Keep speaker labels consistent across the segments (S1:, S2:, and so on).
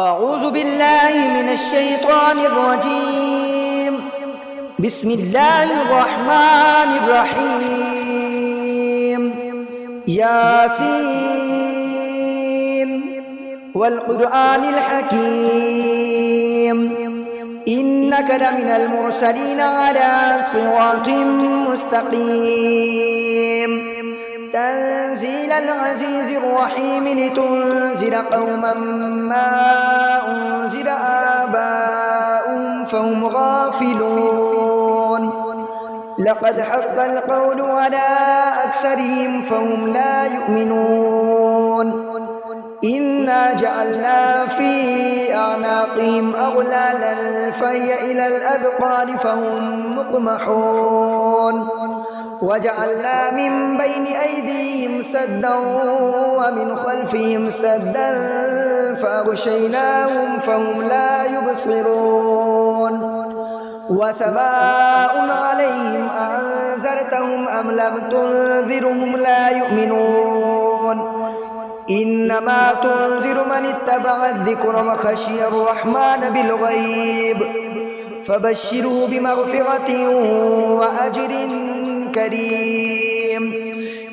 S1: أعوذ بالله من الشيطان الرجيم. بسم الله الرحمن الرحيم. ياسين والقرآن الحكيم إنك لمن المرسلين على صراط مستقيم تنزيل العزيز الرحيم لتنذر قوما ما أنذر آباؤهم فهم غافلون لقد حق القول على أكثرهم فهم لا يؤمنون إنا جعلنا في أعناقهم أغلالا فهي إلى الأذقان فهم مقمحون وجعلنا من بين أيديهم سدا ومن خلفهم سدا فأغشيناهم فهم لا يبصرون وسواء عليهم أنذرتهم أم لم تنذرهم لا يؤمنون إنما تنذر من اتبع الذكر وخشي الرحمن بالغيب فبشره بمغفرة وأجر كريم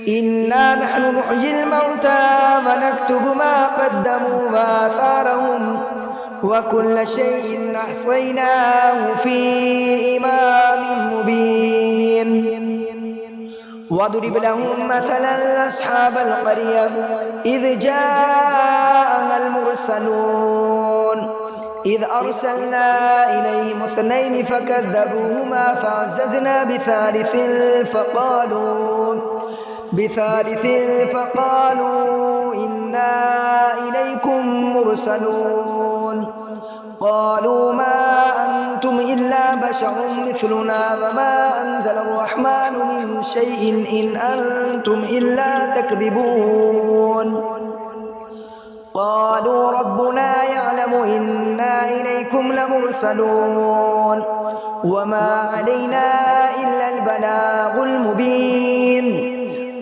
S1: إنا نحن نحيي الموتى ونكتب ما قدموا وآثارهم وكل شيء أحصيناه في إمام مبين واضرب لهم مثلا أصحاب القرية إذ جاءها المرسلون إذ أرسلنا إليهم اثنين فكذبوهما فعززنا بثالث فقالوا إنا إليكم مرسلون قالوا ما أنتم إلا بشر مثلنا وما أنزل الرحمن من شيء إن أنتم إلا تكذبون قالوا ربنا يعلم إنا إليكم لمرسلون وما علينا إلا البلاغ المبين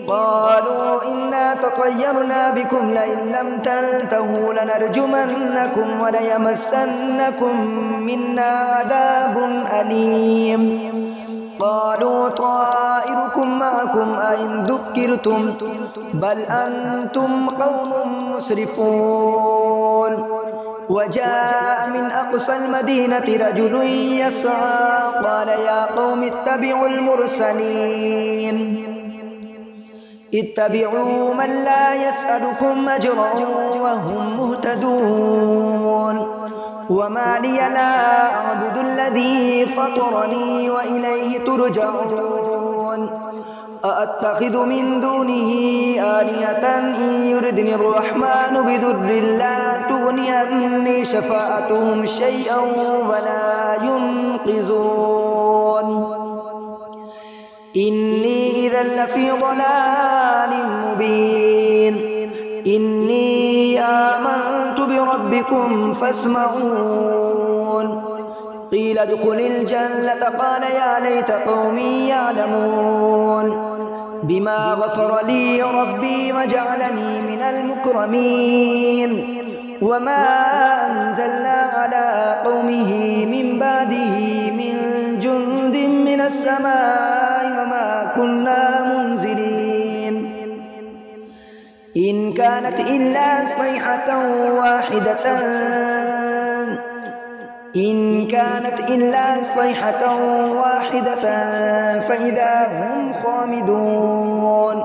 S1: قالوا إنا تطيرنا بكم لئن لم تنتهوا لنرجمنكم وليمسنكم منا عذاب أليم قالوا طائركم معكم أئن ذكرتم بل أنتم قوم مسرفون وجاء من أقصى المدينة رجل يسعى قال يا قوم اتبعوا المرسلين اتبعوا من لا يسألكم أجرا وهم مهتدون وما لي لا أعبد الذي فطرني وإليه ترجعون أأتخذ من دونه آلهة إن يردني الرحمن بضر لا تغني عني شفاعتهم شيئا ولا ينقذون إني إذا لفي ضلال مبين إني آمنت بربكم فاسمعون قيل ادخل الجنة قال يا ليت قومي يعلمون بما غفر لي ربي وجعلني من المكرمين وما أنزلنا على قومه من بعده من جند من السماء وما كنا منزلين إن كانت إلا صيحة واحدة فإذا هم خامدون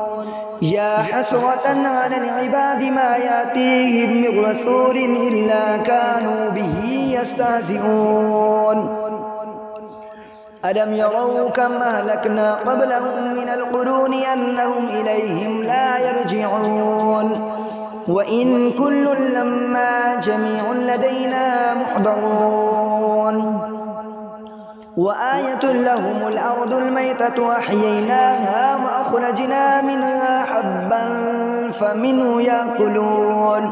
S1: يا حسرة على العباد ما يأتيهم من رسول إلا كانوا به يستهزئون ألم يروا كم أهلكنا قبلهم من القرون أنهم إليهم لا يرجعون وإن كل لما جميع لدينا محضرون وآية لهم الأرض الميتة أحييناها وأخرجنا منها حبا فمنه يأكلون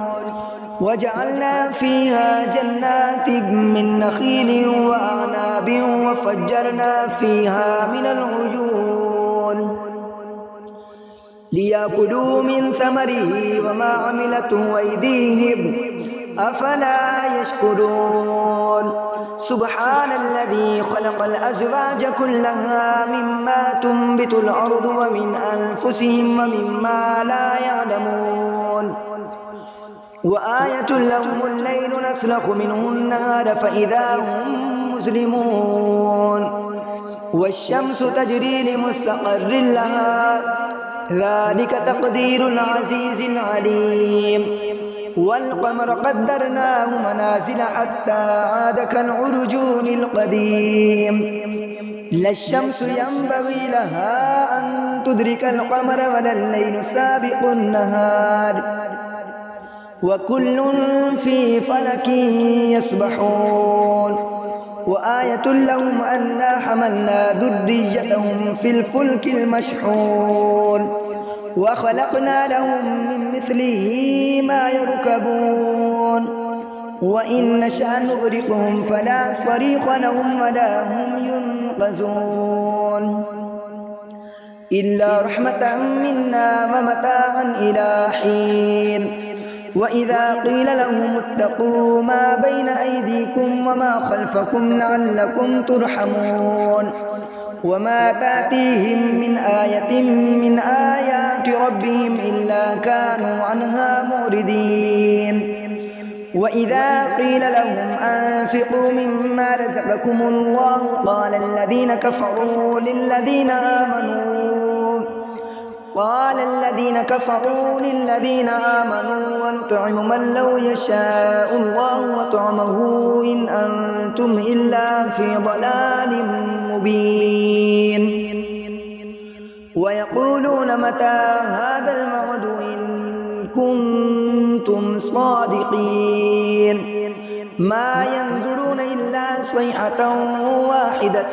S1: وجعلنا فيها جنات من نخيل وأعناب وفجرنا فيها من العيون ليأكلوا من ثمره وما عملته أيديهم أفلا يشكرون سبحان الذي خلق الأزواج كلها مما تنبت الأرض ومن أنفسهم ومما لا يعلمون وآية لهم الليل نسلخ منه النهار فإذا هم مسلمون والشمس تجري لمستقر لها ذلك تقدير العزيز العليم والقمر قدرناه منازل حتى عاد كالعرجون القديم لا الشمس ينبغي لها أن تدرك القمر ولا الليل سابق النهار وكل في فلك يسبحون وآية لهم أنا حملنا ذريتهم في الفلك المشحون وخلقنا لهم من مثله ما يركبون وإن نشأ نغرقهم فلا صريخ لهم ولا هم ينقذون إلا رحمة منا ومتاعا إلى حين وإذا قيل لهم اتقوا ما بين أيديكم وما خلفكم لعلكم ترحمون وما تأتيهم من آية من آيات ربهم إلا كانوا عنها معرضين وإذا قيل لهم أنفقوا مما رزقكم الله قال الذين كفروا للذين آمنوا ونطعم من لو يشاء الله وطعمه إن أنتم إلا في ضلال مبين ويقولون متى هذا الوعد إن كنتم صادقين ما ينظرون إلا صيحة واحدة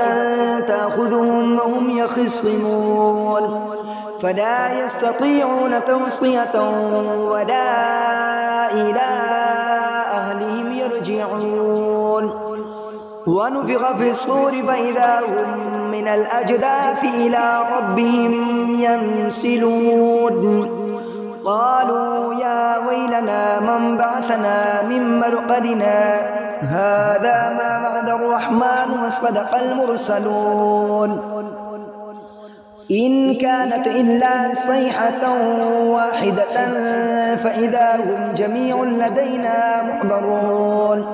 S1: تأخذهم وهم يخصمون فلا يستطيعون توصية ولا إلى أهلهم يرجعون ونفخ في الصور فإذا هم من الأجداث إلى ربهم ينسلون قالوا يا ويلنا من بعثنا من مرقدنا هذا ما وعد الرحمن وصدق المرسلون إن كانت إلا صيحة واحدة فإذا هم جميع لدينا محضرون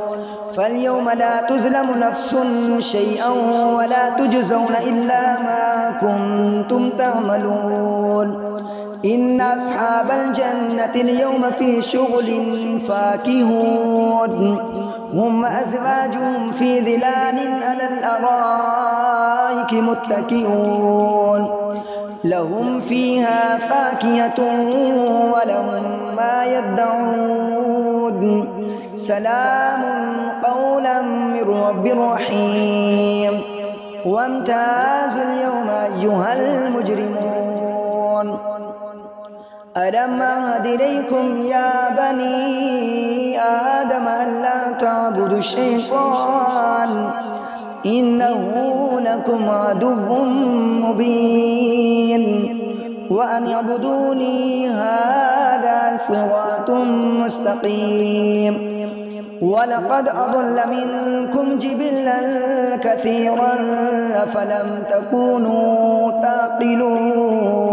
S1: فاليوم لا تظلم نفس شيئا ولا تجزون إلا ما كنتم تعملون إن أصحاب الجنة اليوم في شغل فاكهون هم أزواجهم في ظلال على الأرائك متكئون لهم فيها فاكهة ولهم ما يدعون سلام قولا من رب رحيم وامتازوا اليوم أيها المجرمون ألم أعهد إليكم يا بني آدم ألا تعبدوا الشيطان إنه لكم عدو مبين وأن اعبدوني هذا صراط مستقيم ولقد أضل منكم جبلا كثيرا أفلم تكونوا تعقلون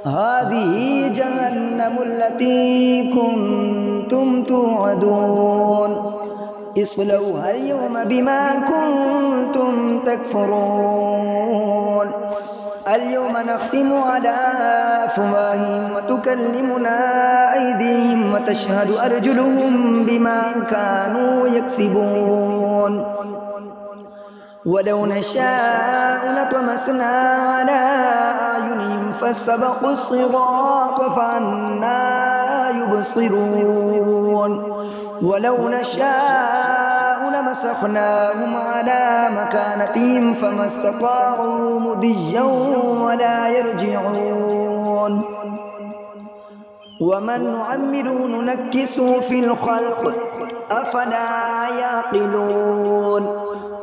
S1: هذه جهنم التي كنتم توعدون اصلوها اليوم بما كنتم تكفرون اليوم نختم على أفواههم وتكلمنا أيديهم وتشهد أرجلهم بما كانوا يكسبون ولو نشاء لطمسنا على أعينهم فاستبقوا الصراط فعنا يبصرون ولو نشاء لمسخناهم على مكانتهم فما استطاعوا مضيا ولا يرجعون ومن نعمره ننكسه في الخلق أفلا يعقلون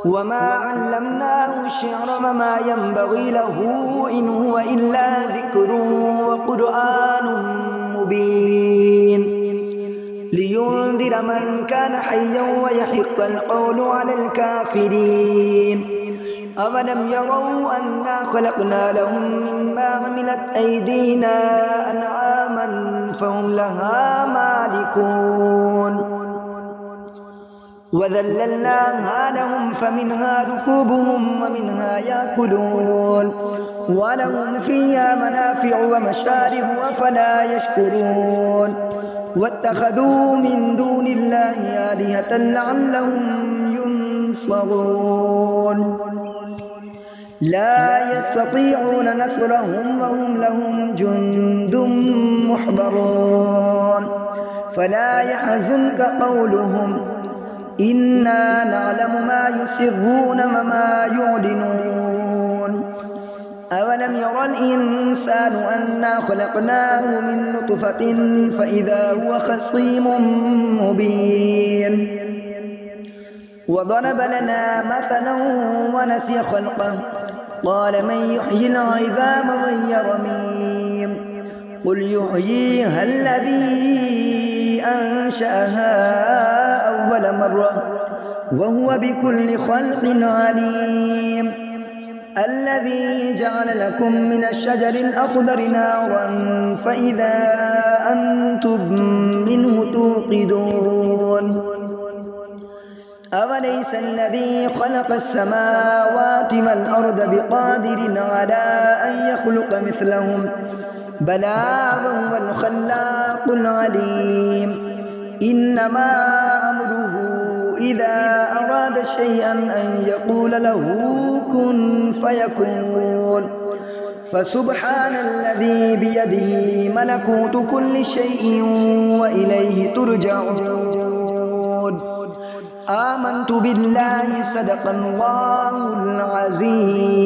S1: وما علمناه الشعر وما ينبغي له إن هو إلا ذكر وقرآن مبين لينذر من كان حيا ويحق القول على الكافرين أولم يروا أنا خلقنا لهم مما عملت أيدينا أنعاما فهم لها مالكون وذللناها لهم فمنها ركوبهم ومنها يأكلون ولهم فيها منافع ومشارب أفلا يشكرون واتخذوا من دون الله آلهة لعلهم ينصرون لا يستطيعون نصرهم وهم لهم جند محضرون فلا يحزنك قولهم إنا نعلم ما يسرون وما يعلنون أولم ير الإنسان أنا خلقناه من نطفة فإذا هو خصيم مبين وضرب لنا مثلا ونسي خلقه قال من يحيي العظام وهي رميم قل يحييها الذي أنشأها أول مرة وهو بكل خلق عليم الذي جعل لكم من الشجر الأخضر نارا فإذا أنتم منه توقدون أوليس الذي خلق السماوات والأرض بقادر على أن يخلق مثلهم بلى وهو الخلاق العليم إنما أمره إذا أراد شيئا أن يقول له كن فيكون فسبحان الذي بيده ملكوت كل شيء وإليه ترجعون آمنت بالله صدق الله العظيم.